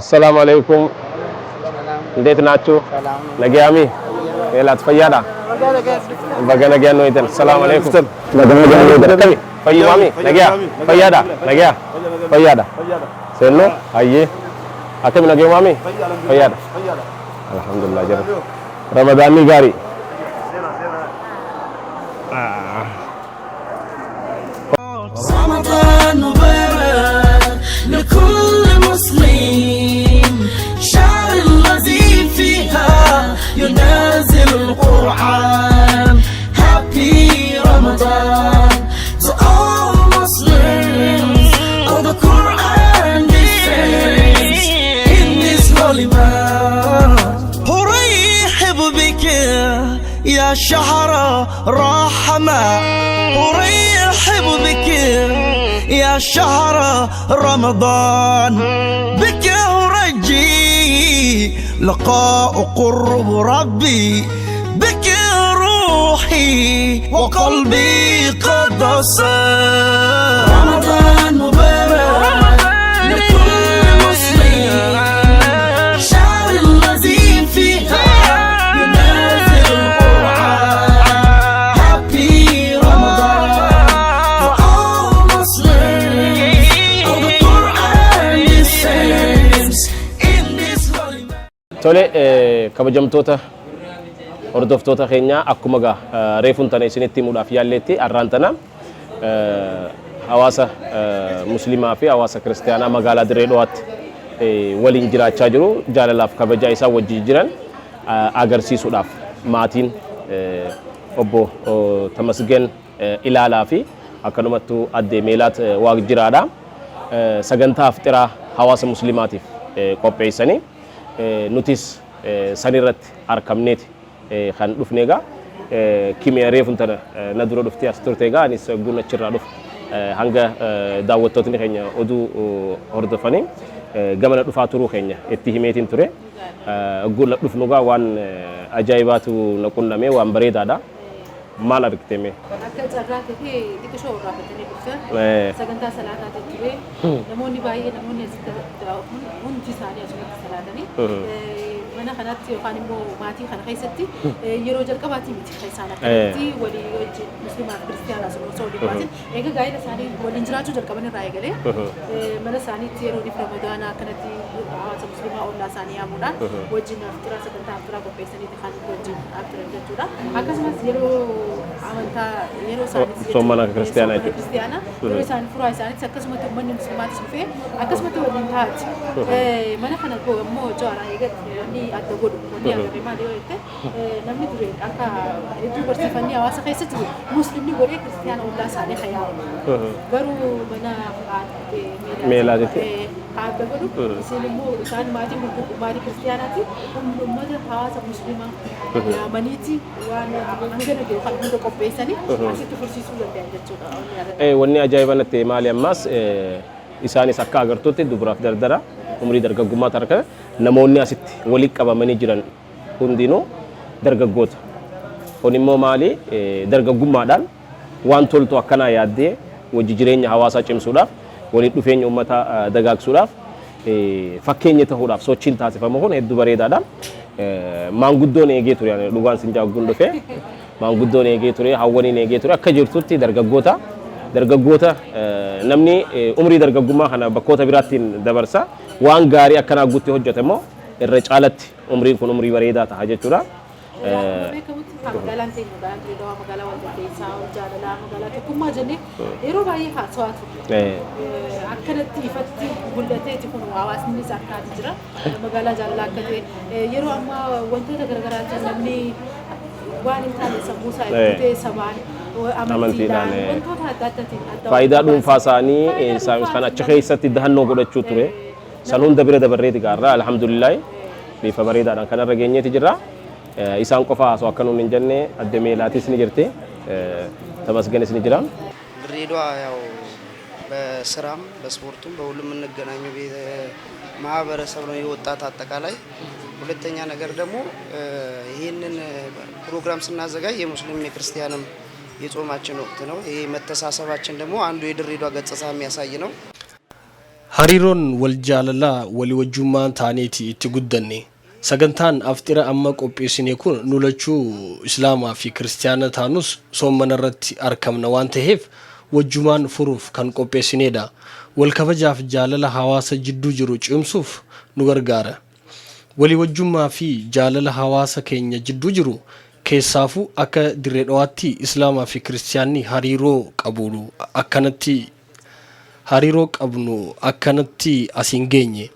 السلام عليكم. እንዴት ናችሁ? ነጊያሚ የላት ፈያዳ በገና ገኑ ይተን ሰላም አለይኩም በገና ገኑ ይተን ፈይማሚ ነጊያ ፈያዳ ነጊያ ፈያዳ ሰኖ አየ አከም ነጊያ ማሚ ፈያዳ አልহামዱሊላህ ጀረ ረመዳኒ ጋሪ رمضان مبارك لكل مسلم شهر الذي فيها ينزل القرآن Happy Ramadan to all Muslims of the Quran descends in this holy month أرحب بك يا شهر رحمة أرحب بك يا شهر رمضان بك أرجي لقاء قرب ربي بك روحي وقلبي قد صار رمضان مبارك لكل مسلم شهر الذي فيها ينزل القرآن Happy Ramadan for all Muslims of the Quran descends in this holy month. tole kabajamtoota hordoftoota keenya akkuma reefun tana isinitti muudhaaf yaalletti arraantana hawaasa muslimaa fi hawaasa kristiyaanaa magaalaa Dirree Dhawaatti waliin jiraachaa jiru jaalalaaf kabajaa isaa wajjin jiran agarsiisuudhaaf maatiin obbo Tamasgen ilaalaa fi akkanumattu addee Meelaat Waaqjiraadha sagantaa afxiraa hawaasa muslimaatiif qopheessanii nutis sanirratti argamneeti kan dhufneega kimee reefun tana na dura dhuftee as turteega anis guna achirraa dhuf hanga daawwattootni keenya oduu hordofanii gamana dhufaa turuu keenya itti himeetiin ture guna dhufnugaa waan ajaa'ibaatu na qunname waan bareedaadha maal argiteme akka carraate fi xiqqoo raafatanii dhufte sagantaa salaataa ture namoonni baay'ee namoonni hundi isaanii asumatti salaatanii mana kanatti yookaan immoo maatii kana keessatti yeroo jalqabaatti miti isaan akkatti walii wajjin musliimaa fi kiristiyaanaa osoo waliin baasin egaa gaa'ela isaanii waliin jiraachuu jalqaban irraa eegalee mana isaaniitti yeroo dhiif ramadaanaa akkanatti hawaasa musliimaa ollaa isaanii yaamuudhaan wajjin aftiraa sagantaa aftiraa qopheessaniiti kan wajjin aftiran jechuudha akkasumas yeroo amantaa yeroo isaanii soomana kiristiyaanaa kiristiyaanaa yeroo isaanii furaa isaaniitti akkasumatti uummanni musliimaatis dhufee akkasumatti waliin taa'ati mana kana immoo jawaaraa eegadha adda godhu wanni agarre maal yoo jette namni dure akka hedduu barsiifannii hawaasa keessatti muslimni godhee kiristiyaana ollaa isaanii hayyaa'u garuu mana Meelaatitti adda godhu isin immoo isaan maatii kiristiyaanaati uummata hawaasa musliimaa yaamaniiti waan hangana jiru kan hunda qopheessanii asitti fursiisuu danda'an jechuudha. wanni ajaa'iba natti maali ammas isaanis akka agartuutti dubaraaf dardara umrii dargaggummaa tarka namoonni asitti walitti qabamanii jiran hundinuu dargaggoota. Kun immoo maali dargaggummaadhaan waan toltu akkanaa yaaddee wajji jireenya hawaasaa cimsuudhaaf walitti dhufeenya uummataa dagaagsuudhaaf fakkeenya ta'uudhaaf sochiin taasifamu kun hedduu bareedaadha. Maanguddoon eegee ture dhugaan sin jaagguun dhufee maanguddoon eegee ture hawwaniin eegee ture akka jirtutti dargaggoota namni umrii dargaggummaa kana bakkoota biraattiin dabarsa waan gaarii akkanaa guutti hojjetamoo irra caalatti umriin kun umrii bareedaa ta'a jechuudha. magaalaan teenya magaalaan Dirree Dhawaa magaalaa Walqixxeessaa jaalalaa magaalaa tokkummaa jennee yeroo baay'ee haasawaa ture akkanatti ifatti mul'ateeti kun hawaasnis akkaati jira magaalaa jaalalaa akka ta'e yeroo ammaa wantoota garaagaraa namni waan hin taane sammuu isaa itti sabaan amantiidhaan wantoota adda addaatiin faayidaa dhuunfaa isaanii kan achi keessatti dahannoo godhachuu ture san hunda bira dabarreeti gaarraa alhamdulillah bifa bareedaadhaan kanarra geenyeeti jirra. isaan qofa haasoo akka nuun hin jenne adde Meelaatis ni jirti Tamasgenis ni jira ድሬዳዋ ያው በስራም በስፖርቱም በሁሉም እንገናኘው ማህበረሰብ ነው የወጣት አጠቃላይ ሁለተኛ ነገር ደግሞ ይሄንን ፕሮግራም ስናዘጋጅ የሙስሊም የክርስቲያንም የጾማችን ወቅት ነው ይሄ መተሳሰባችን ደግሞ አንዱ የድሬዳዋ ገጽታ የሚያሳይ ነው hariiroon wal jaalalaa walii wajjummaan taaneeti itti guddanne sagantaan aftira amma qopheessine kun nulachuu islaamaa fi kiristaana taanus soomana irratti argamna waan ta'eef wajjumaan furuuf kan qopheessineedha wal kabajaaf jaalala hawaasa jidduu jiru cimsuuf nu gargaara walii wajjummaa fi jaalala hawaasa keenya jidduu jiru keessaafuu akka dirree dhawaatti islaamaa fi kiristaanni hariiroo qabnu akkanatti asiin geenye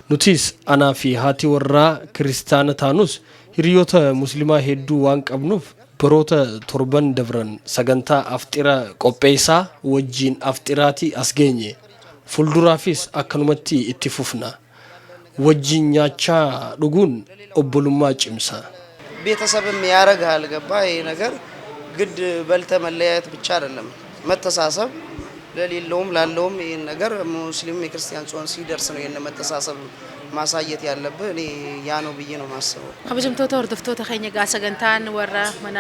nutis anaa fi haati warraa kiristaana taanus hiriyoota muslimaa hedduu waan qabnuuf baroota torban dabran sagantaa aftira qopheessaa wajjiin aftiraati as geenye fuulduraafis akkanumatti itti fufna wajjiin nyaachaa dhuguun obbolummaa cimsa ቤተሰብም ያረጋል ገባ ይሄ ነገር ግድ በልተ መለያየት ብቻ አይደለም መተሳሰብ ለሌለውም ላለውም ይሄ ነገር ሙስሊም የክርስቲያን ጾም ሲደርስ ነው የነ መተሳሰብ ማሳየት ያለብህ እኔ ያ ነው ብዬ ነው ማስበው ከበጀምቶታ ወርደፍቶታ ኸኛ ጋ ሰገንታን ወራ መና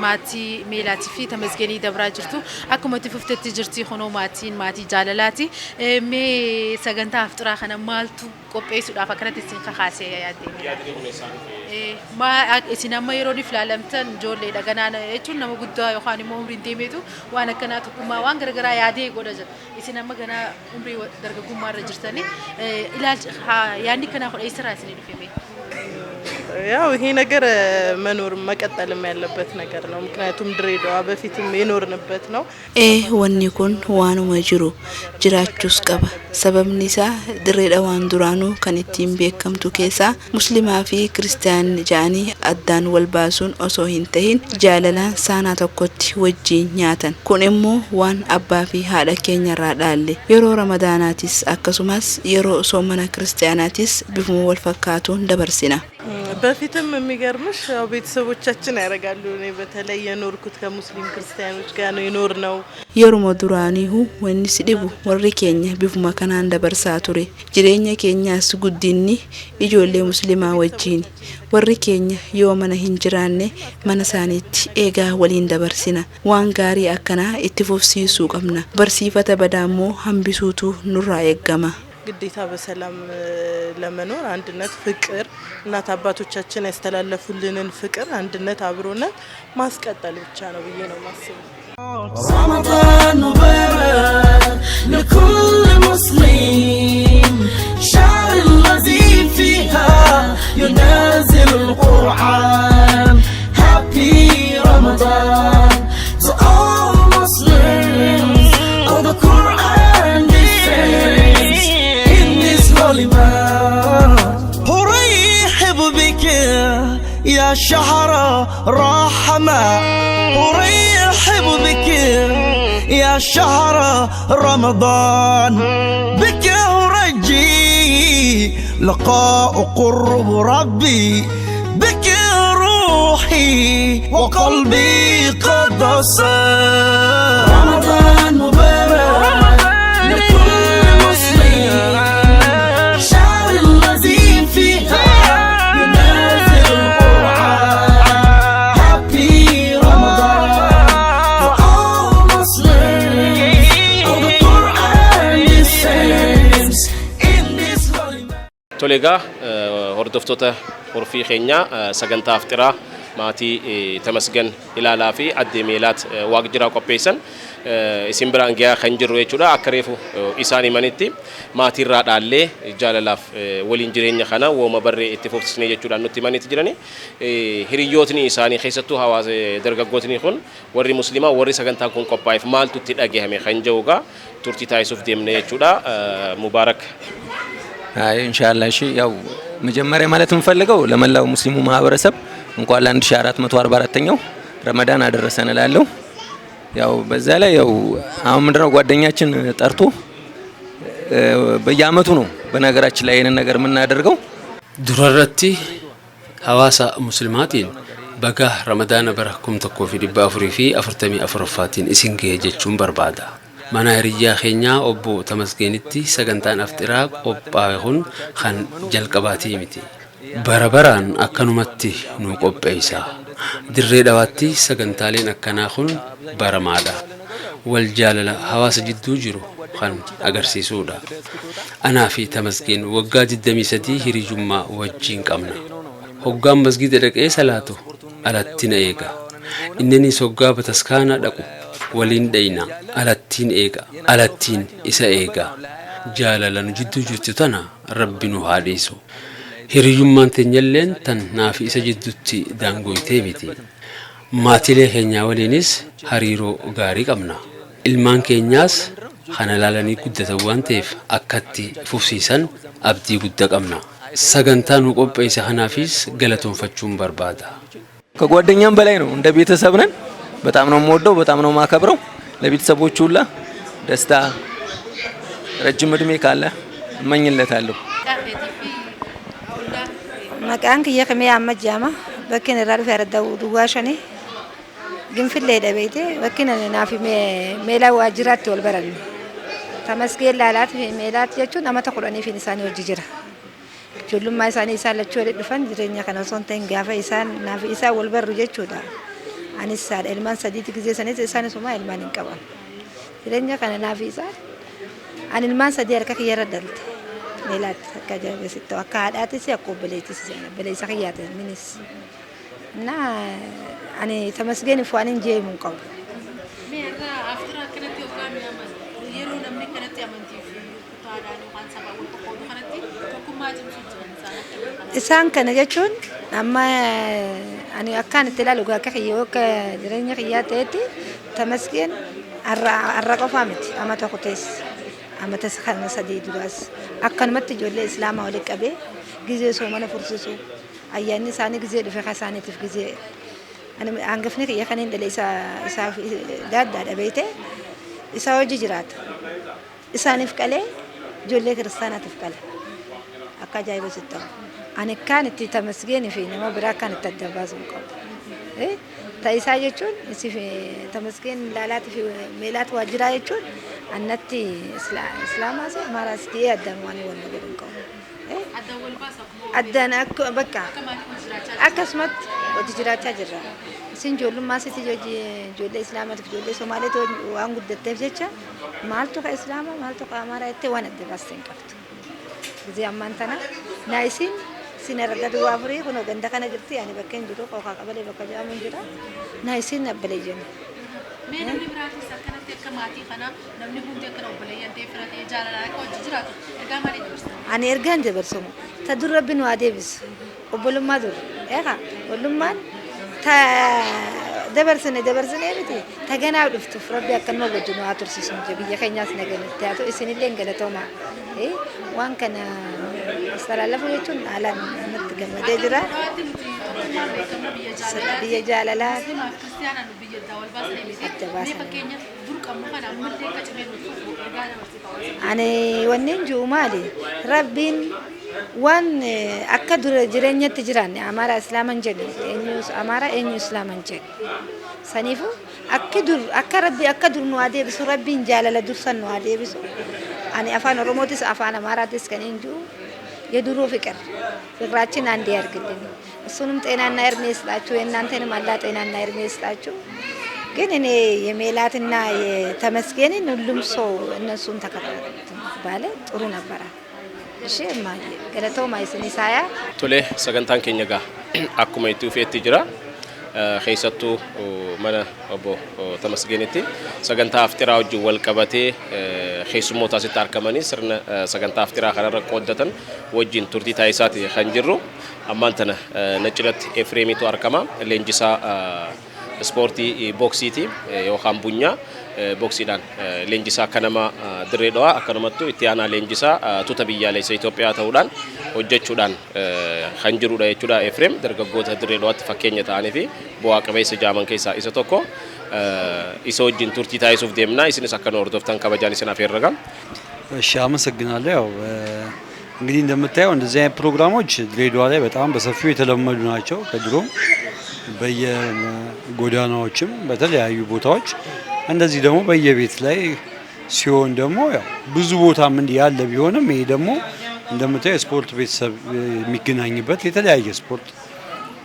ማቲ ሜላቲ ፊ ተመስገኒ ደብራ ጅርቱ አኩመቲ ፍፍተቲ ጅርቲ ሆኖ ማቲ ጃለላቲ ሜ ሰገንታ አፍጥራ ኸነ ማልቱ ቆጴሱ ዳፋ ከነት ሲን ኸኻሴ ያዲ ማ ኢሲናማ የሮዲ ፍላለምተን ጆሌ ደገና እቹን ነመ ጉዳ ዮሐኒ ሞምሪ እንዴሜቱ ዋና ከናቱ ኩማ ዋን ገረገራ ያዴ ጎደጀ ኢሲናማ ገና ኡምሪ ደርገጉማ ረጅርተኒ ኢላል ያኒ ከና ሆይ ስራ ስለኝ ፈሜ ያው ይሄ ነገር መኖር መቀጠልም ያለበት ነገር ነው ምክንያቱም ድሬዳዋ በፊትም የኖርንበት ነው ወኒ ኩን ዋኑ መጅሩ ጅራቹስ ቀባ ሰበብኒሳ ድሬዳዋን ዱራኑ ከንቲም ቤከምቱ ኬሳ ሙስሊማ ፊ ክርስቲያን ጃኒ አዳን ወልባሱን ኦሶ ሂንተሂን ጃለላን ሳና ተኮቲ ወጂ ኛተን ኩንሞ ዋን አባ ፊ ሃዳ ኬኛራ ዳለ የሮ ረመዳናቲስ አከሱማስ የሮ ሶመና ክርስቲያናቲስ ቢፉ ወልፈካቱ እንደበርሲና በፊትም የሚገርምሽ ያው ቤተሰቦቻችን ያረጋሉ እኔ በተለይ የኖርኩት ከሙስሊም ክርስቲያኖች ጋር ነው የኖር ነው የሩሞ ዱራኒሁ ወኒ ሲዲቡ ወሪ ኬኛ ቢፉማ ከናን ደበርሳ ቱሬ ጅሬኛ ኬኛ ስጉዲኒ ኢጆሌ ሙስሊማ ወጂኒ ወሪ ኬኛ የወመነ ሂንጅራኔ መነሳኒት ኤጋ ወሊን ደበርሲና ዋን ጋሪ አከና ኢትፎፍሲሱ ቀምና በርሲፈተ በዳሞ ሀምቢሱቱ ኑራ የገማ ግዴታ በሰላም ለመኖር አንድነት ፍቅር እናት አባቶቻችን ያስተላለፉልንን ፍቅር አንድነት አብሮነት ማስቀጠል ብቻ ነው ብዬ ነው ማስበው رمضان مبارك لكل مسلم شهر الذي فيها ينزل القرآن Happy Ramadan to all Muslims of the Quran descends in this holy month أرحب بك يا شهر رحمة أرحب بك يا شهر رمضان بك أرجي لقاء قرب ربي بك روحي وقلبي قد صار رمضان مبارك لكل مسلم شهر الذي فيها ينزل القرآن Happy Ramadan for all Muslims of the Quran descends in this holy month tolega hordoftoota horfii keenya sagantaa aftiraa maatii tamasgan ilaalaa fi addee meelaat waaqjiraa qopheessan isin biraan giyaa kan jirru jechuudha akka reefu isaanii manitti maatii irraa dhaallee jaalalaaf waliin jireenya kana wooma barree itti fufsisnee jechuudha nutti manitti jirani hiriyootni isaanii keessattuu hawaasa dargaggootni kun warri muslimaa warri sagantaa kun qophaa'eef maaltu itti dhagahame kan jawugaa turtii taasisuuf deemne jechuudha mubaarak አይ ኢንሻአላህ እሺ ያው መጀመሪያ ማለት እንፈልገው ለመላው ሙስሊሙ ማህበረሰብ እንኳን ለ1444ኛው ረመዳን አደረሰን እላለሁ ያው በዛ ላይ ያው አሁን ምንድነው ጓደኛችን ጠርቶ በየአመቱ ነው በነገራችን ላይ ይሄን ነገር የምናደርገው ዱረረቲ ሐዋሳ ሙስሊማቲን በጋ ረመዳን በረኩም ተኮፊ ዲባፍሪ ፊ አፍርተሚ አፍርፋቲን ኢሲንጌ ጀቹን በርባዳ mana hiriyaa keenya obbo Tamasgeenitti sagantaan aftiraa qophaa'uun kan jalqabaatii miti. Barabaraan akkanumatti nu qopheessa. Dirree dhawaatti sagantaaleen akkanaa kun baramaadha. Wal jaalala hawaasa jidduu jiru kan agarsiisudha. Anaa fi Tamasgeen waggaa 23 hiriyyummaa wajjin qabna. Hoggaan masgida dhaqee salaatu alatti na eega. Inninis hoggaa bataskaana dhaqu waliin dhayna alattiin eega. Alattiin isa eega. Jaalala nu jidduu jirtu tana Rabbi nu haa dhiisu. Hiriyyummaan teenyalleen tan naaf isa jidduutti daangooytee miti. Maatilee keenyaa waliinis hariiroo gaarii qabna. Ilmaan keenyaas kana laalanii guddatan waan ta'eef akkatti fufsiisan abdii guddaa qabna. Sagantaa nu qopheesse kanaafis galatoonfachuun barbaada. ከጓደኛም በላይ ነው እንደ ቤተሰብ ነን በጣም ነው የምወደው በጣም ነው ማከብረው ለቤተሰቦቹ ሁላ ደስታ ረጅም እድሜ ካለ እመኝለታለሁ maqaan kiyya kamee amma jaama bakki irraa dhufe arda duwwaa shanii ginfillee dhabeete bakki naaf meelaa waajjiraatti wal baranne Tamasgeen laalaat fi meelaat jechuun nama tokko dhaniif isaanii hojii jira. Ijoollummaa isaanii isaan lachuu walitti dhufan jireenya kana osoo hin ta'in gaafa isaan naaf isaan wal barru jechuudha. Anis saadha ilmaan sadiitti gizee sanis isaanis homaa ilmaan hin qaban. Jireenya kana naaf isaan ani ilmaan sadii harka kiyya irra dalte. Meelaat akka jabeessitu akka haadhaatis akka obboleettis obboleessa kiyyaate minis. Naa ani Tamasgeen waan hin jeemu hin qabu. Isaan kana jechuun amma ani akkaan itti ilaalu akka kiyyoo akka jireenya kiyyaa ta'etti Tamasgeen har'a qofaa miti amma tokko teessi amma tasa kana sadii duraas akkanumatti ijoollee islaamaa walitti qabee gizee soomana fursiisu ayyaanni isaanii gizee dhufe isaaniitiif gizee hangafni kiyya kanneen dhalee isaaf daaddaadha beekte isaa hojii jiraata isaaniif qalee ijoollee kiristaanaatiif qale akka ajaa'iba sitti ani kan itti Tamasgeen fi nama biraa kan itti adda baasuu qabu. Ta'isaa jechuun Tamasgeen laalaati fi meelaat waajjiraa jechuun annatti islaamaa se maaraas ta'ee addaan waan wal godhan qabu. Addaan akka bakka akkasumatti hojii jiraachaa jirra. Isin ijoollummaa sitti ijoollee islaamaatiif ijoollee Somaaleetti waan guddatteef jecha maaltu ka islaamaa maaltu ka amaaraa jettee waan adda baastee hin qabdu. Gizee ammaan tana naa isin erga duwwaa furii kun ganda kana jirti ani bakka hin jiru qooqaa qabalee bakka jedhamu hin jira naa isin abbalee jenna. Mee namni biraatis akkanatti akka maatii kana namni hundi akkana obboleeyyan ta'e firatee jaalalaa akka hojii jiraatu ergaa maalii dabarsa? Ani ergaan dabarsamu ta dur Rabbi nu haa deebisu obbolummaa dur ollummaan ta dabarsine miti ta ganaaf dhuftuuf Rabbi akka nama wajjin nu haa tursiisu biyya keenyaas naganatti haa ta'u isinillee galatooma waan kana astalaalafu jechuun haalaan natti gammadee jira. Biyya jaalalaa adda baasan. Ani wanneen jiru maali? Rabbiin waan akka dura jireenyatti jiraanne amaaraa islaaman jedhu amaaraa eenyu islaaman jedhu. Saniifuu akka Rabbi akka dur nu haa deebisu Rabbiin jaalala dursan nu haa deebisu. Ani afaan Oromootis afaan Amaaraatis kan hin jiru የድሮ ፍቅራችን አንድ ያርግልን እሱንም ጤናና እድሜ ይስጣችሁ የእናንተንም አላህ ጤናና እድሜ ይስጣችሁ ግን እኔ የሜላትና የተመስገንን ሁሉም ሰው እነሱን ተከታተሉት ባለ ጥሩ ነበር እሺ ማይ ገለተው ማይስኒ ሳያ ቶሌ ሰገንታን ኬኛጋ አኩማ ኢትዮጵያቲ ጅራ keessattuu mana obbo Tamasgeenitti sagantaa aftiraa wajjin wal qabatee keessummoota asitti argamanii sirna sagantaa aftiraa kanarra qooddatan wajjin turtii taasisaati kan jirru ammaan tana Naciratti Efreemitu argama leenjisaa ispoortii booksiiti yookaan bunyaa booksiidhaan leenjisaa akka nama dirree dhawaa akkanumattu itti aanaa leenjisaa tuuta biyyaalessa Itoophiyaa ta'uudhaan hojjechuudhaan kan jirudha jechuudha. Efreem dargaggoota dirree dhawaatti fakkeenya ta'anii fi bu'aa qabeessa jaaman keessaa isa tokko isa wajjin turtii taasisuuf deemna isinis akka nu hordoftan kabajaan isin afeerragam. እሺ አመሰግናለሁ። ያው እንግዲህ እንደምታየው እንደዚህ አይነት ፕሮግራሞች ድሬዳዋ ላይ በጣም በሰፊው የተለመዱ ናቸው። ከድሮም በየጎዳናዎችም በተለያዩ ቦታዎች እንደዚህ ደግሞ በየቤት ላይ ሲሆን ደግሞ ያው ብዙ ቦታም እንዲህ ያለ ቢሆንም ይሄ ደግሞ እንደምታየው ስፖርት ቤተሰብ የሚገናኝበት የተለያየ ስፖርት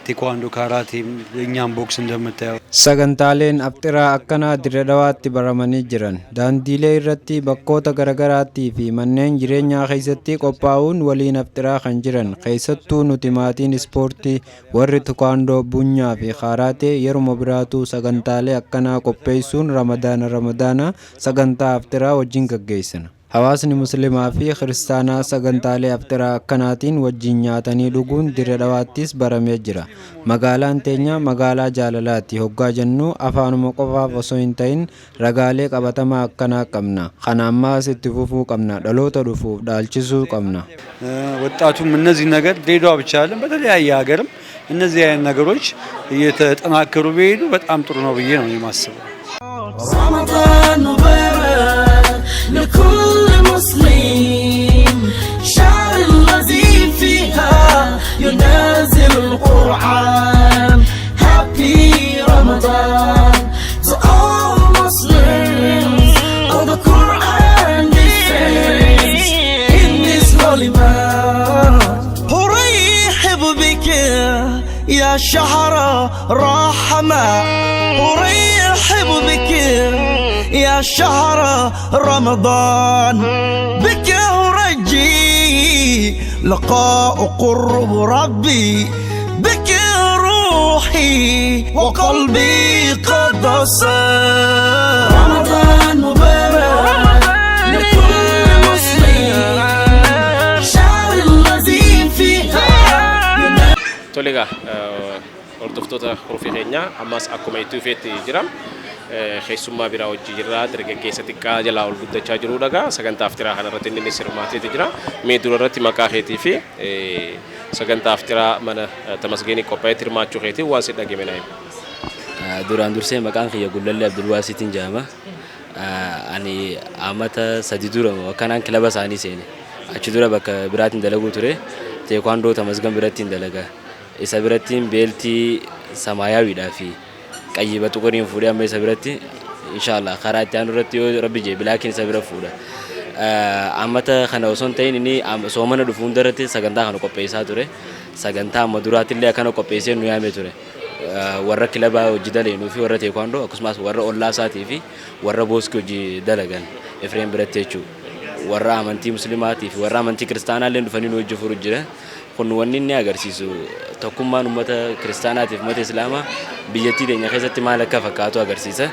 ቴኳንዶ፣ ካራቴም እኛም ቦክስ እንደምታየው sagantaaleen afxiraa akkanaa dirree dhawaatti baramanii jiran daandiilee irratti bakkoota garaagaraatii fi manneen jireenyaa keessatti qophaa'uun waliin afxiraa kan jiran keessattuu nuti maatiin ispoortii warri tukaandoo bunyaa fi kaaraatee yeruma biraatu sagantaalee akkanaa qopheessuun ramadaana sagantaa afxiraa wajjin gaggeessina. Hawaasni musliimaa fi kiristaanaa sagantaalee afxiraa akkanaatiin wajjin nyaatanii dhuguun dirree dhawaattis baramee jira. Magaalaan teenya magaalaa jaalalaati hoggaa jennu afaanuma qofaaf osoo hin ta'in ragaalee qabatamaa akkanaa qabna. Kana ammaas itti fufuu qabna. Dhaloota dhufuuf dhaalchisuu qabna. ወጣቱም እነዚህ ነገር ድሬዳዋ ብቻ አይደለም በተለያየ ሀገርም እነዚህ አይነት ነገሮች እየተጠናከሩ ቢሄዱ በጣም ጥሩ ነው ብዬ ነው የማስበው። رمضان مبارك لكل مسلم شهر الذي فيها ينزل القرآن Happy Ramadan to all Muslims of the Quran descends in this holy month. أرحب بك يا شهر رحمة أرحب بك يا شهر رمضان بك أرجي لقاء قرب ربي بك روحي وقلبي قد صار رمضان مبارك لكل مسلم شهر الذي فيها Toliga hordoftoota hordofii keenyaa ammas akkuma itti dhufeetti jira. Keessummaa biraa hojii jirra dargaggeessa xiqqaa jalaa ol guddachaa jirudha gaa sagantaa aftiraa kanarratti inni sirmaateeti jira. Mee dura irratti maqaa keetii fi sagantaa aftiraa mana tamasgeenii qophaa'etti hirmaachuu keetii waan si dhagahame naa himi. Duraan dursee maqaan kiyya Gullallee Abdulwaasiitiin jedhama. Ani amata sadi dura akkanaan kilaba isaanii seene. Achi dura bakka biraatiin dalaguu ture. Teekwaandoo tamasgan birattiin dalagaa. Isa birattiin beeltii samaayawiidhaa fi qayyiba xuquriin fuudhee amma isa biratti inshallah karaa itti aanu irratti yoo rabbi jee bilaakiin isa bira fuudha. Ammata kana osoo hin ta'in inni soomana dhufu hundarratti sagantaa kana qopheessaa ture. Sagantaa amma duraatillee akkana qopheessee nu yaame ture. Warra kilabaa hojii daleenuu fi warra teekwaandoo akkasumas warra ollaa isaatii fi warra booskii hojii dalagan Efreem biratti jechuudha. Warra amantii muslimaatii fi warra amantii kiristaanaallee dhufanii nu hojii furu jira. Kun wanni inni agarsiisu tokkummaan uummata kiristaanaatiif uummata islaamaa biyyattii teenya keessatti maal akka fakkaatu agarsiisa.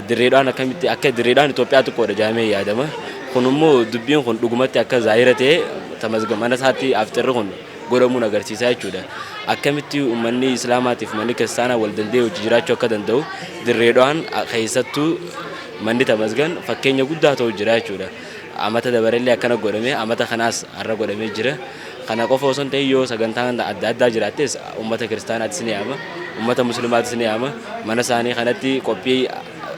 Dirreedhaan akkamitti akka dirreedhaan Itoophiyaa xiqqoodha jedhamee yaadama. Kun immoo dubbiin kun dhugumatti akka zaahira ta'e tamasgamana isaatti aftirri kun godhamuun agarsiisa jechuudha. Akkamitti uummanni islaamaatiif uummanni kiristaanaa wal danda'ee hojii jiraachuu akka danda'u dirreedhaan keessattuu manni tamasgan fakkeenya guddaa ta'u jira jechuudha. Amata dabarellee akkana godhamee amata kanaas har'a godhamee jira. Kana qofa osoo hin ta'in yoo sagantaan adda addaa jiraates uummata kiristaanaatis ni yaama, uummata muslimaatis ni yaama. Mana isaanii kanatti qophii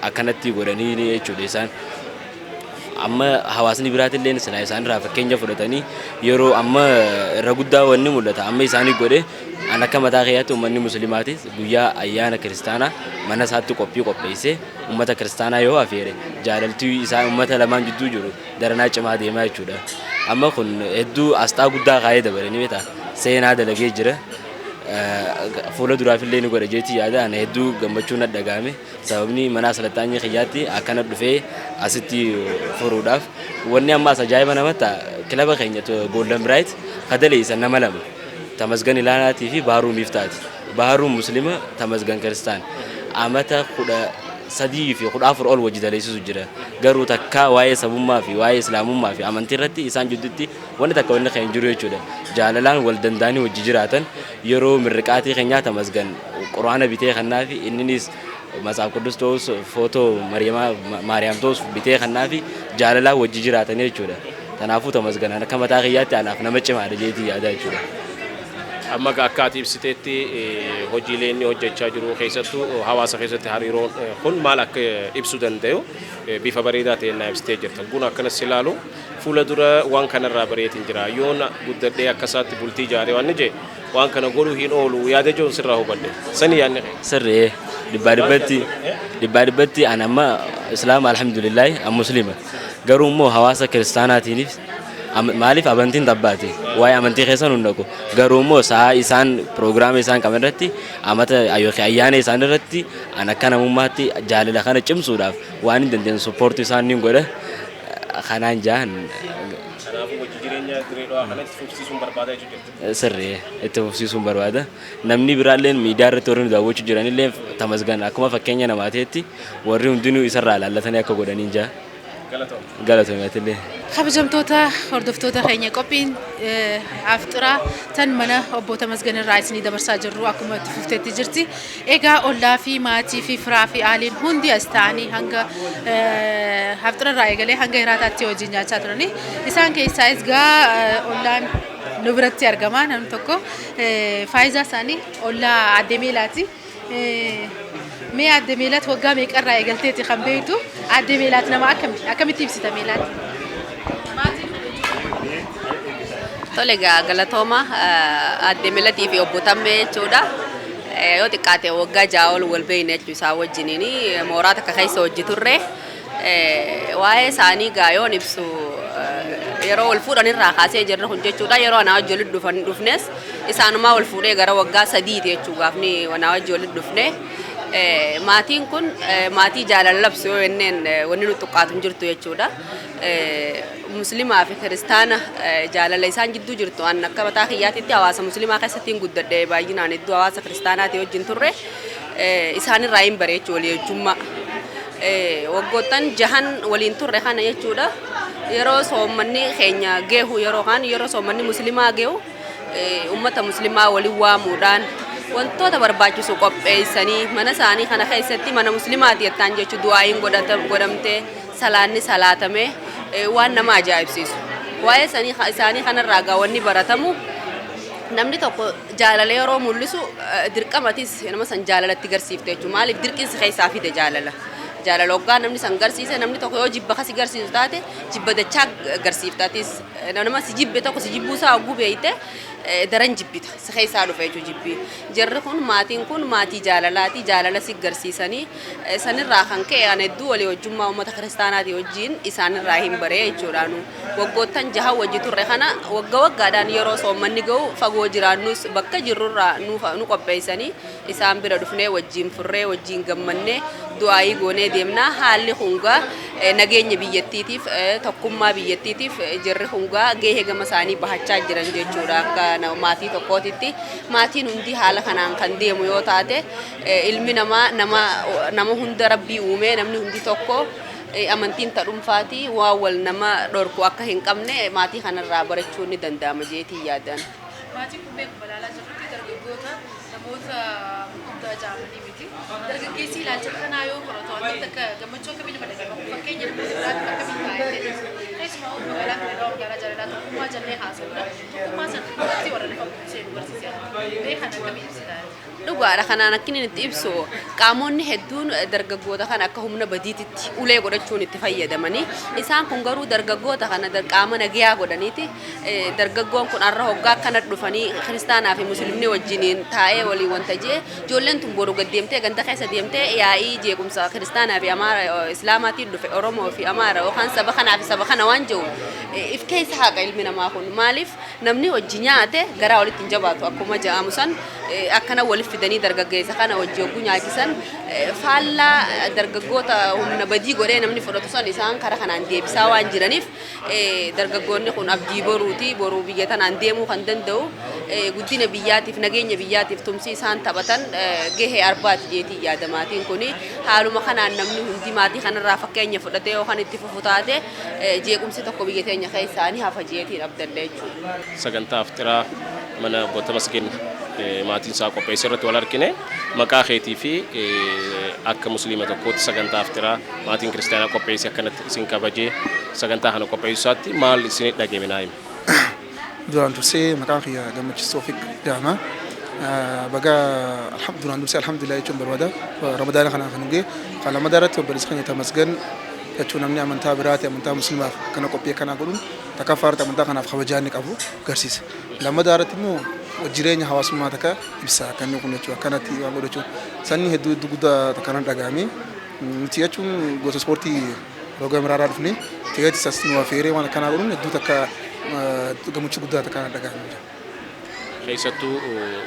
akkanatti godhanii jechuudha isaan. Amma hawaasni biraatillee isaan irraa fakkeenya fudhatanii yeroo amma irra guddaa wanni mul'ata. Amma isaanii godhe an akka mataa kiyyaatti uummanni muslimaatis guyyaa ayyaana kiristaanaa mana isaatti qophii qopheessee uummata kiristaanaa yoo afeere jaalaltii isaa uummata lamaan jidduu jiru daranaa cimaa deemaa jechuudha. Amma kun hedduu asxaa guddaa kaayee dabalanii beeta seenaa dalagee jira. Fuula duraafillee ni godha jeetii yaada ana hedduu gammachuu na dhagahame sababni mana salaxaanii kiyyaatti akkana dhufee asitti furuudhaaf wanni ammaas ajaa'iba namatti kilaba keenya Golden Bright kadaleessa nama lama tamasgan ilaanaatii fi baharuu miiftaati. Baharuun muslima tamasgan kiristaan amata 13 fi 14 ol wajji daleessisu jira. Garuu takka waa'ee sabummaa fi waa'ee islaamummaa fi amantii irratti isaan jidduutti wanti takka wanni kan jiru jechuudha. Jaalalaan wal danda'anii wajji jiraatan yeroo mirqaatii keenyaa tamasgan quraana bitee kannaa fi inninis Masaaf Qudus ta'us footoo Maariyaam ta'us bitee kannaa fi jaalalaan wajji jiraatanii jechuudha. Kanaafuu tamasgan akka mataa kiyyaatti anaaf nama cimaadha jeetii yaada jechuudha. Amma akka ati ibsiteetti hojiilee inni hojjechaa jiru keessattuu hawaasa keessatti hariiroon kun maal akka ibsuu danda'u bifa bareedaa ta'een na ibsitee jirta. Kun akkanas ilaalu fuula dura waan kanarraa bareetiin jira. Yoon guddadhee akkasaatti bultii ijaaree waan jee waan kana godhuu hin oolu yaada joon sirraa hubadhe. Sani yaadne sirree dhibbaa dhibbatti an amma islaama alhamdulillahi an muslima. Garuu immoo hawaasa kiristaanaatiinis maaliif amantiin tabbaati waa'ee amantii keessa nu dhaqu garuu immoo sa'a isaan piroograama isaan qaban irratti amata ayyaana isaan irratti an akka namummaatti jaalala kana cimsuudhaaf waan hin dandeenye supportii isaan ni godha kanaan jahan sirrii itti fufsiisuun barbaada namni biraalleen miidiyaa irratti warri nu daawwachuu jiranillee tamasgan akkuma fakkeenya namaateetti warri hundinuu isarraa laallatanii akka godhaniin jaha galatoomatillee. kabajamtoota hordoftoota keenya qophiin afxiraa tan mana obbo Tamasgan irraa isinii dabarsaa jirru akkuma itti fufteetti jirti. Egaa ollaa fi maatii fi firaa fi aaliin hundi as ta'anii hanga afxira irraa eegalee hanga hiraataatti wajjin nyaachaa turani. Isaan keessaas gaa ollaan nu biratti argama namni tokko faayizaa isaanii ollaa Aadde Meelaati. Mee Aadde Meelaat waggaa meeqarraa eegalteeti kan beektu Aadde Meelaat nama akkamitti ibsita Meelaat? Tole galatooma Aadde Meelaatii fi obbo Tammee jechuudha. Yoo xiqqaate waggaa ja'a ol wal beeyne jechuu isaa wajjiniin mooraa takka keessa hojii turre waa'ee isaanii gaayoon ibsu yeroo wal fuudhan irraa kaasee jirre kun jechuudha. Yeroo anaa wajji walitti dhufnes isaanumaa wal fuudhee gara waggaa 3 jechuu gaafni anaa wajji walitti dhufne. Maatiin kun maatii jaalala labsu yoo jenneen wanni nu tuqqaatu hin jirtu jechuudha. Muslimaa fi kiristaana jaalala isaan jidduu jirtu an akka mataa kiyyaatitti hawaasa muslimaa keessatti guddadhe baay'inaan iddoo hawaasa kiristaanaati wajjin turre isaan irraa hin bareechu walii wajjummaa. Waggoottan 6 waliin turre kana jechuudha. Yeroo soommanni keenya geehu yeroo kaan yeroo soommanni muslimaa geehu ummata muslimaa waliin waamuudhaan wantoota barbaachisu qopheessanii mana isaanii kana keessatti mana muslimaati jettaan jechuun du'aayin godhamtee salaanni salaatamee waan nama ajaa'ibsiisu. Waa'ee isaanii kanarraa gaawwanni baratamu namni tokko jaalala yeroo mul'isu dirqamatis nama san jaalalatti garsiifte jechuudha. Maaliif dirqinsi keessaa fide jaalala. Jaalala hoggaa namni san garsiise namni tokko yoo jibba kasi garsiisu taate jibba dachaa garsiiftatis nama si jibbe tokko si jibbuusaa hogguu beeyte daran jibbita si keessaa dhufe jechuudha jibbii. Jarri kun maatiin kun maatii jaalalaati jaalala si garsiisanii sanirraa kan ka'e an hedduu walii wajjummaa uummata kiristaanaati wajjin isaanirraa hin baree jechuudha. Waggoottan 6 wajji turre kana waggaadhaan yeroo soommanni ga'u fagoo jiraannus bakka jirrurraa nu qopheessanii isaan bira dhufnee wajjin furree wajjin gammannee du'aayii goonee deemnaa haalli hungaa nageenya biyyattiitiif tokkummaa biyyattiitiif jirri hungaa gahee gama isaanii bahachaa jiran jechuudha. Akka maatii tokkootitti maatiin hundi haala kanaan kan deemu yoo taate ilmi namaa nama hunda rabbii uumee namni hundi tokko amantiin ta'uunfaati waa wal nama dhorku akka hin qabne maatii kanarraa barachuun ni danda'ama jeetii yaadan. Maatiin kun beeku balaalaa jirti dargaggoota namoota hundaa jaamanii miti. Dargaggeessi ilaalcha kanaa yoo qoratu wantoota akka gammachuu akkamii nama dhagahama fakkeenya namoota biraatti akkamiin taa'ee keessumaa magaalaa kana irraa magaalaa jaalalaa tokkummaa jennee haasa'uudha. Tokkummaa sana irratti warra lafa buusee nu barsiisaa beekan akkamii ibsitaa? Dhugaadha kanaan akkin itti ibsu qaamonni hedduun dargaggoota kana akka humna badiititti ulee godhachuun itti fayyadamanii isaan kun garuu dargaggoota kana qaama nagayaa godhaniiti dargaggoon kun har'a hoggaa akkana dhufanii kiristaanaa fi muslimni wajjiniin taa'ee walii wanta jee ijoolleen tun boru gad deemtee ganda keessa deemtee yaa'ii jeequmsa kiristaanaa fi amaara islaamaatiin dhufe oromoo fi amaara yookaan saba kanaa fi saba kana waan jiru if keessa haqa ilmi namaa kun maaliif namni wajji nyaate garaa walitti hin jabaatu akkuma jedhamu san akkana waliif fidanii dargaggeessa kana wajji hogguu nyaachisan faallaa dargaggoota humna badii godhee namni fudhatu san isaan karaa kanaan deebisaa waan jiraniif dargaggoonni kun abdii boruuti boruu biyya tanaan deemuu kan danda'u guddina biyyaatiif nageenya biyyaatiif tumsi isaan taphatan gahee arbaati jeetii yaadamaatiin kuni haaluma kanaan namni hundi maatii kanarraa fakkeenya fudhatee yookaan itti fufu taate jeequmsi tokko biyya teenya keessaanii hafa jeetiin abdalla jechuudha. Sagantaa afxiraa mana obbo Tamasgan maatiin isaa qopheessee irratti wal argine maqaa keetii fi akka musliima tokkootti sagantaa afxiraa maatiin kiristaanaa qopheessee akkanatti isin kabajee sagantaa kana qopheessuusaatti maal isin dhagahame naa himi? duraan dursee maqaan kiyya gammachiisoo fi daama baga duraan dursee alhamdulillah jechuun barbaada ramadaana kana kan dhugee kan lammadaa irratti obboleessa keenya Tamasgan jechuun namni amantaa biraati amantaa musliimaaf kana qophii kanaa godhuun takkaaffaarratti amantaa kanaaf kabajaa inni qabu garsiisa. Lammadaa irratti immoo jireenya hawaasummaa takka ibsa kan inni kun jechuudha akkanatti waan godhachuun sanni hedduu guddaa takkaan dhagahame nuti jechuun gosa ispoortii roga miraaraa dhufne ta'eetis as nu affeeree waan akkanaa godhuun hedduu takka gammachuu guddaa kan dhagahamu jira. Keessattuu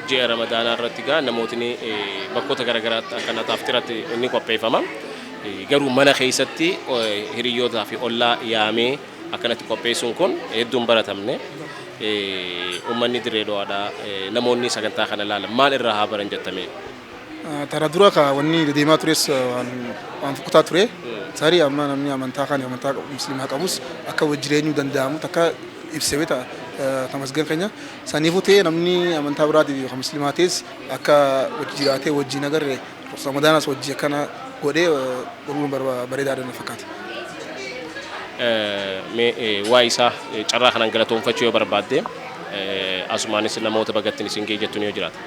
ji'a Ramadaanaa irratti gaa namootni bakkoota garaagaraatti akkana afxiratti inni qopheeffama. Garuu mana keessatti hiriyyootaa fi ollaa yaamee akkanatti qopheessuun kun hedduun baratamne. Uummanni Dirree Dhawaadhaa namoonni sagantaa kana ilaalan maal irraa haa baran jettamee? Tara dura ka wanni deemaa tures waan fokkataa ture. Tarii amma namni amantaa musliimaa qabus akka wajjireenyuu danda'amu takka ibsee beeta tamasgan keenya. Saniifuu ta'ee namni amantaa biraatii fi musliimaa ta'es akka wajjiraatee wajjin agarre Ramadaanas wajjii akkana godhee waluun bareedaadhaan fakkaata. Waa isaa carraa kanaan galatoonfachuu yoo barbaadde asumaanis namoota bagattiin isin geejjettuun yoo jiraata.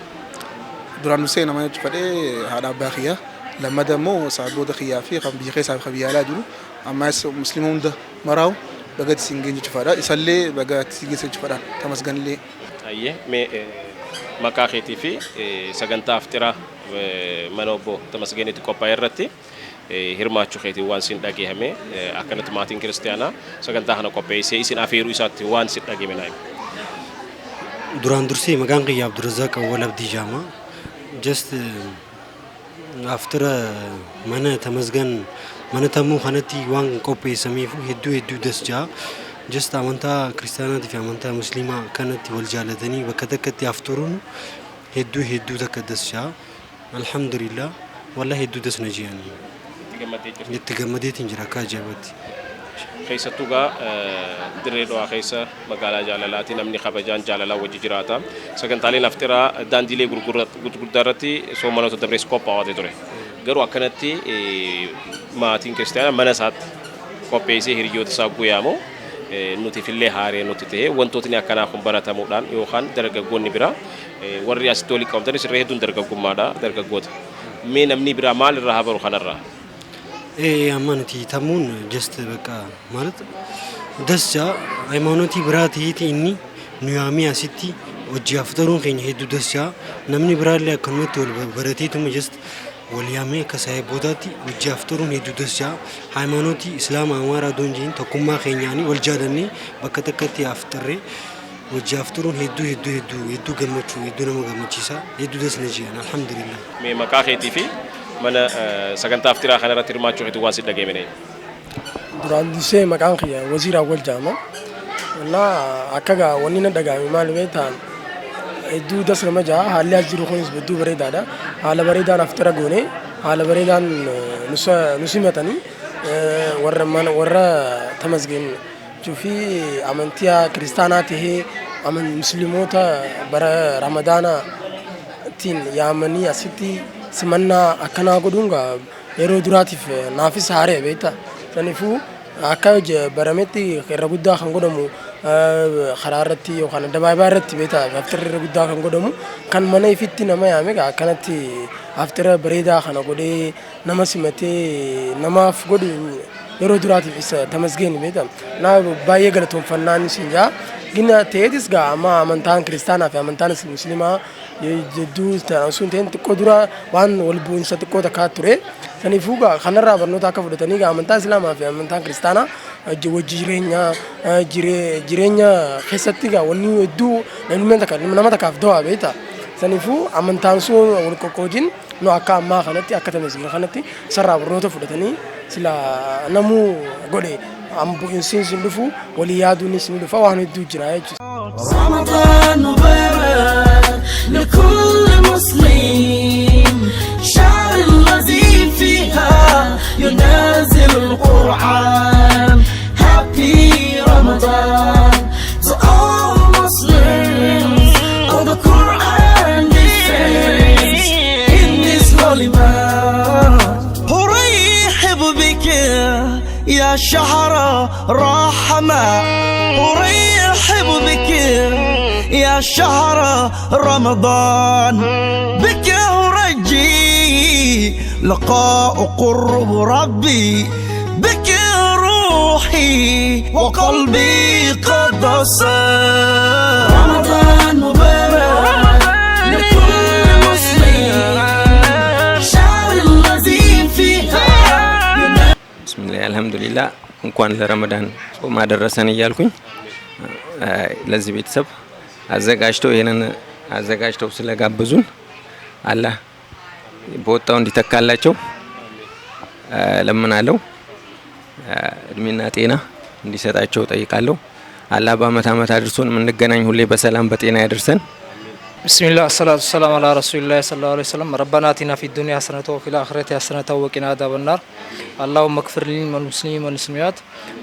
Duraan dursee nama jechuun fedhee haadha abbaa kiyyaa lammata immoo saabota kiyyaa fi kan biyya keessaa fi biyyaalaa jiru ammas musliima hunda maraawu bagatti isin geejjechuu fedha isallee bagatti isin geejjechuu fedha tamasganillee. Ayyee maqaa keetii fi sagantaa afxiraa mana obbo Tamasganiitti qophaa'e irratti hirmaachuu keetii waan sin dhagahame akkanatti maatiin kiristaanaa sagantaa kana qopheessee isin afeeruu isaatti waan sin dhagahame naayim. Duraan dursee maqaan kiyya Abdurrazaaq Awwal Abdii Jaamaa. Just aftira mana Tamasgan mana tammuu kanatti waan qopheessameef hedduu dasjaa. Just amantaa kiristaanaatii fi amantaa musliimaa kanatti wal jaalatanii bakka takkatti afturuun hedduu takka dasjaa. Alhamdulillah wallahi hedduu dasna ji'anii. Itti gammadeetiin jira akka ajaa'ibatti. Keessattuu gaa Dirree Dhawaa keessa magaalaa jaalalaati namni kabajaan jaalalaa wajji jiraata. Sagantaaleen aftiraa daandiilee gurguddaa irratti soomanoota dabrees qophaa'aa ture. Garuu akkanatti maatiin kiristaanaa mana isaatti qopheessee hiriyoota isaa guyyaamo nuti fillee haaree nuti ta'e wantootni akkanaa kun baratamuudhaan yookaan dargaggoonni biraa warri asitti walii qabatanis irra hedduun dargaggummaadha dargaggoota. Mee namni biraa maal irraa haa baru kanarraa? Amantii tamuun just bakka ማለት ደስጃ ሃይማኖቲ ብራቲቲ እኒ ኑያሚ አሲቲ ወጂ አፍጠሩን ከኛ ሄዱ ደስጃ namni biraallee akkanumatti wal barateetuma just wal yaamee akka saayibootatti wajji afturuun hedduu dasjaa haaymaanootii islaama amaaraa doonjiin tokkummaa keenyaanii wal jaalannee bakka takkatti afxirree wajji afturuun hedduu gammachuu hedduu nama gammachiisa hedduu dasna jiran alhamdulillah. Mee maqaa keetii fi mana sagantaa aftiraa kana irratti hirmaachuu hedduu waan si dhagahame. Duraan dursee maqaan kiyya Waziir Awwal Jaamaa. Wallaa akka gaa wanni na dhagahame maal beektaan hedduu dasna majaa haalli as jiru kunis hedduu bareedaadha. Haala bareedaan aftira goone haala bareedaan nusimatanii warra Tamasgan fi amantii kiristaanaa tahee musliimoota bara Ramadaanaatiin yaamanii asitti simannaa akkanaa godhuun yeroo duraatiif naafis haaree beektaa. Kanaafuu akka barametti irra guddaa kan godhamu karaa irratti yookaan dabaabaa irratti beektaa aftira irra guddaa kan godhamu kan mana ifitti nama yaame akkanatti aftira bareedaa kana godhee nama simatee namaaf godhu yeroo duraatiif isa Tamasgan beektaa. Naa baay'ee galatoomfannaan isin jaa gina ta'eetis gaa amma amantaan kiristaanaa fi amantaan musliimaa jedduu sun ta'een xiqqoo dura waan wal bu'insa xiqqoo takkaa ture. Kanaafuu kanarraa barnoota akka fudhatanii amantaa islaamaa fi amantaan kiristaanaa wajji jireenya keessatti wanni hedduu nama takkaaf dawaa beektaa. Kanaafuu amantaan sun wal qoqqoodin nu akka ammaa kanatti akka Tamasgan kanatti sarraa barnoota fudhatanii sila namuu godhe bu'insiin sin dhufu walii yaaduunis ni dhufa waan hedduu jira jechuudha. رمضان مبارك لكل مسلم شهر الذي فيها ينزل القرآن. Happy Ramadan to all Muslims. All the Quran descends in this holy month. أرحب بك يا شهر رحمة أرحب بك يا شهر رمضان. بك أرجي لقاء قرب ربي بك روحي وقلبي قد صار. رمضان مبارك لكل مسلم شهر الذي فيها. بسم الله الحمد لله እንኳን ለረመዳን ጾም አደረሰን እያልኩኝ ለዚህ ቤተሰብ አዘጋጅተው ይሄንን አዘጋጅተው ስለጋበዙን አላህ በወጣው እንዲተካላቸው ለምናለው። እድሜና ጤና እንዲሰጣቸው ጠይቃለሁ። አላህ በአመት አመት አድርሶን የምንገናኝ ሁሌ በሰላም በጤና ያደርሰን። بسم الله الصلاة والسلام على رسول الله صلى الله عليه وسلم. ربنا آتنا في الدنيا حسنة وفي الآخرة حسنة وقنا عذاب النار. اللهم اغفر للمسلمين والمسلمات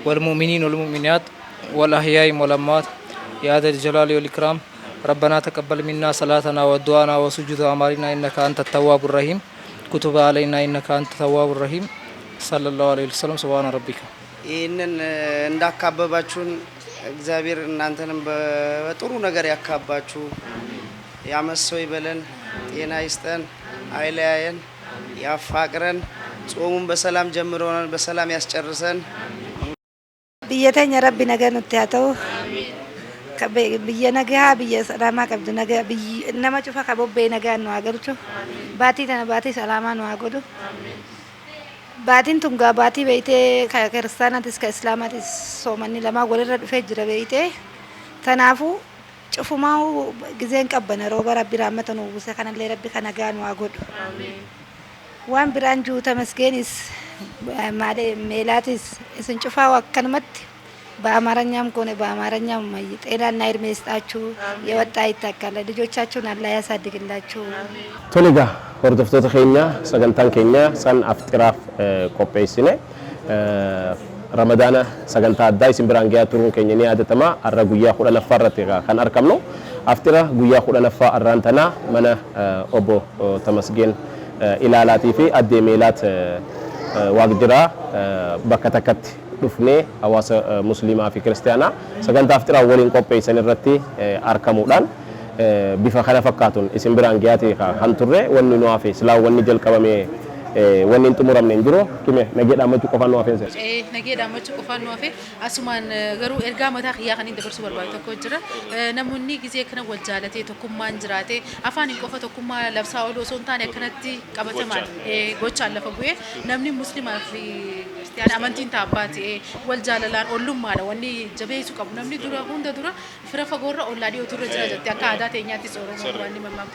والمؤمنين والمؤمنات والأحياء والأموات يا ذا الجلال والإكرام. ربنا تقبل منا صلاتنا ودعانا وسجود أعمالنا إنك أنت التواب الرحيم. كتب علينا إنك أنت التواب الرحيم. صلى الله عليه وسلم. سبحان ربك. ይህንን እንዳካበባችሁን እግዚአብሔር እናንተንም በጥሩ ነገር ያካባችሁ ያመሰው ይበለን፣ ጤና ይስጠን፣ አይለያየን፣ ያፋቅረን፣ ጾሙን በሰላም ጀምሮናል በሰላም ያስጨርሰን። ብየተኛ ረቢ ነገር ንትያተው ብየ ነገ ብየ ሰላማ ቀብዱ ነገ ነማ ጩፋ ከቦቤ ነገ ነው አገሩቹ ባቲ ተነ ባቲ ሰላማ ነው አገዱ ባቲን ቱንጋ ባቲ በይቴ ከክርስቲያናት እስከ እስላማት ሶማኒ ለማ ወለረ ዱፌ ጅረ በይቴ ተናፉ ጩፉማው ጊዜን ቀበነ ሮባ ረቢ ራመተ ነው ወሰ ከነለ ረቢ ከነጋ ነው አገዱ ዋን ብራንጁ ተመስገንስ ማደ ሜላትስ እስን ጩፋው አከንመት በአማርኛም ከሆነ በአማርኛም ጤናና እድሜ ይስጣችሁ፣ የወጣ ይታካል፣ ልጆቻችሁን አላህ ያሳድግላችሁ። ቶሊጋ hordoftoota keenya sagantaan keenya san aftiraaf qopheessine ramadaana sagantaa addaa isin biraan gahaa turuun keenya ni yaadatama. Har'a guyyaa 10ffaa irratti kan argamnu aftira guyyaa 10ffaa arraan tanaa mana obbo Tamasgeen Ilaalaatii fi addee Meelaat Waaqjiraa bakka takkatti dhufnee hawaasa musliimaa fi kiristaanaa sagantaa aftiraa waliin qopheessan irratti argamuudhaan bifa kana fakkaatuun isin biraan gahaatee kan turre wanni nu hafe silaa wanni jalqabame wanni hin xumuramne hin jiru kime nagee dhaammachuu qofaan nu hafeen seera. Nagee dhaammachuu qofaan nu hafe asumaan garuu ergaa mataa xiyyaa kan hin dabarsu barbaadu tokko jira. Namoonni gizee kana wal jaalatee tokkummaan jiraatee afaan hin qofa tokkummaa labsaa oolu osoo hin taane akkanatti qabatamaan gochaan lafa bu'ee namni musliimaa fi ክርስቲያን አመንቲን ታባቴ ወልጃለላን ኦሉማዳ ወኒ ጀቤሱ ቀቡ ነምኒ ዱራ ሁንደ ዱራ ፍረፈ ጎራ ኦላዲ ኦቱረ ጅራ ጀቲ አካ አዳ ተኛቲ ሶሮሞ ዋኒ መማኩ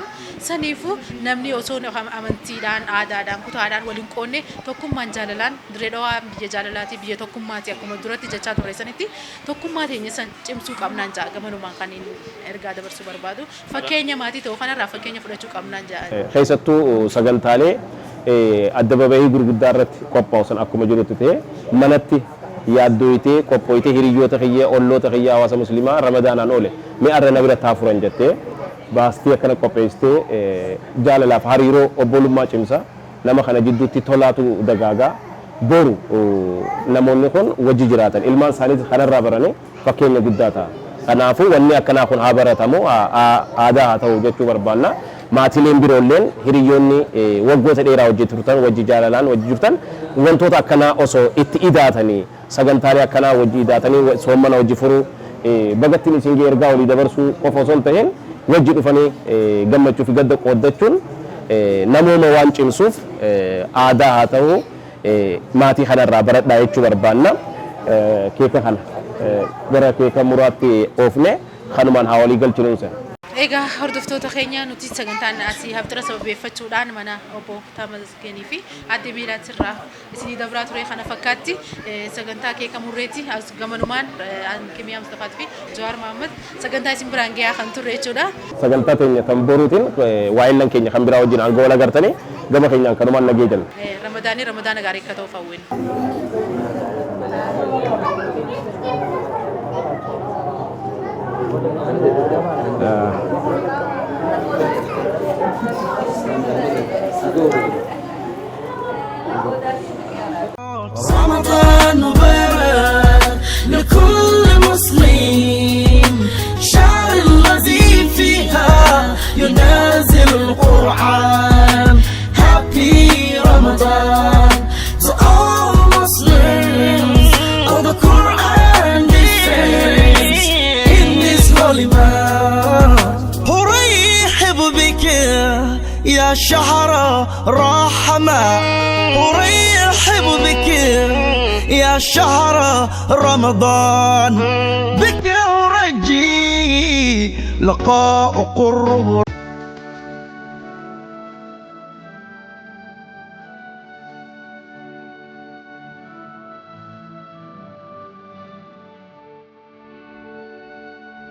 ሰኒፉ ነምኒ ኦሶን አመንቲዳን አዳዳን ኩታዳን ወሊን ቆኔ ቶኩማን ጃለላን ድሬዳዋ የጃለላቲ ብየ ቶኩማቲ አኩመ ዱረቲ ጀቻ ዱሬሰንቲ ቶኩማቲ ኘሰን ጭምሱ ቀምናን ጃ ገመኑ ማንካኒን ኤርጋ ደበርሱ በርባዱ ፈኬኛ ማቲ ተወከነ ራ ፈኬኛ ፍለቹ ቀምናን ጃ ኸይሰቱ ሰገንታሌ አደባባይ ጉርጉዳ ረት ቆጳው ሰን አኩመ ጅሩት ተ manatti yaaddoyte qophoyte hiriyoota kiyya olloota kiyya hawaasa muslimaa ramadaanaan oole mi arra nabira taafuran jettee baastii akkana qopheessitee jaalalaaf hariiroo obbolummaa cimsa nama kana jidduutti tolaatu dagaagaa boru namoonni kun wajji jiraatan ilmaan isaaniis kanarraa baranii fakkeenya guddaa ta'a. Kanaafuu wanni akkanaa kun haa baratamu aadaa haa ta'u jechuu barbaanna. Maatileen biroolleen hiriyoonni waggoota dheeraa hojii turtan wajji jaalalaan wajji jirtan wantoota akkanaa osoo itti idaatanii sagantaalee akkanaa wajji idaatanii soommana wajji furuu bagattiin isin ergaa walii dabarsuu qofa osoo hin ta'in wajji dhufanii gammachuu fi gadda qooddachuun namooma waan cimsuuf aadaa haa ta'u maatii kanarraa baradhaa jechuu barbaanna. Keeka kana gara keeka muraatti oofne kanumaan haa walii galchinuunsa. Egaa hordoftoota keenya nuti sagantaan asii haftira sababeeffachuudhaan mana obbo Tamasgeenii fi addee Meelaat irraa isinii dabraa ture kana fakkaatti sagantaa keeka murreetti as gamanumaan Kimiyaa Mustafaatii fi Jawaar Mahammad sagantaa isin biraan gahaa kan turre jechuudha. Sagantaa keenya kan boruutiin waa'illan keenya kan biraa wajjin aangoo wal agartanii gama keenyaan kanumaan nagee jenna. Ramadaana gaarii akka ta'uuf hawwina. رمضان مبارك لكل مسلم شهر الذي فيها ينزل القرآن Happy Ramadan to all Muslims of the Quran defense in this holy month. أرحب بك يا شهر رحمة أرحب بك يا شهر رمضان بك ينجي لقاء قرب